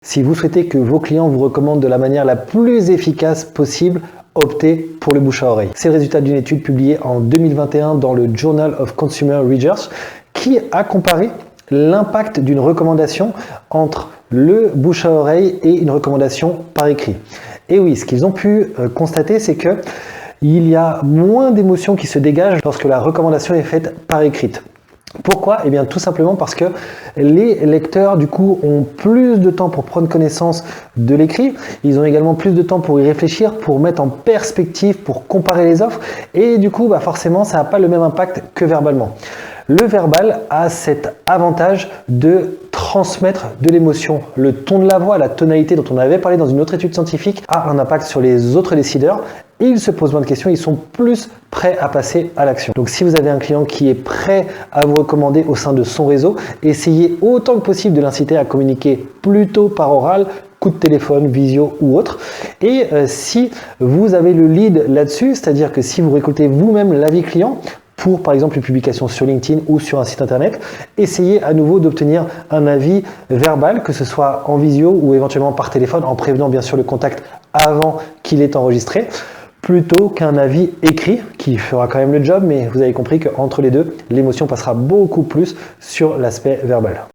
Si vous souhaitez que vos clients vous recommandent de la manière la plus efficace possible, optez pour le bouche à oreille. C'est le résultat d'une étude publiée en 2021 dans le Journal of Consumer Research qui a comparé l'impact d'une recommandation entre le bouche à oreille et une recommandation par écrit. Et oui, ce qu'ils ont pu constater, c'est que il y a moins d'émotions qui se dégagent lorsque la recommandation est faite par écrite. Pourquoi? Eh bien tout simplement parce que les lecteurs du coup ont plus de temps pour prendre connaissance de l'écrit, ils ont également plus de temps pour y réfléchir, pour mettre en perspective, pour comparer les offres et du coup forcément ça n'a pas le même impact que verbalement. Le verbal a cet avantage de transmettre de l'émotion. Le ton de la voix, la tonalité dont on avait parlé dans une autre étude scientifique a un impact sur les autres décideurs. Ils se posent moins de questions, ils sont plus prêts à passer à l'action. Donc si vous avez un client qui est prêt à vous recommander au sein de son réseau, essayez autant que possible de l'inciter à communiquer plutôt par oral, coup de téléphone, visio ou autre. Et si vous avez le lead là-dessus, c'est-à-dire que si vous récoltez vous-même l'avis client, pour par exemple une publication sur LinkedIn ou sur un site internet, essayez à nouveau d'obtenir un avis verbal, que ce soit en visio ou éventuellement par téléphone, en prévenant bien sûr le contact avant qu'il est enregistré, plutôt qu'un avis écrit qui fera quand même le job, mais vous avez compris qu'entre les deux, l'émotion passera beaucoup plus sur l'aspect verbal.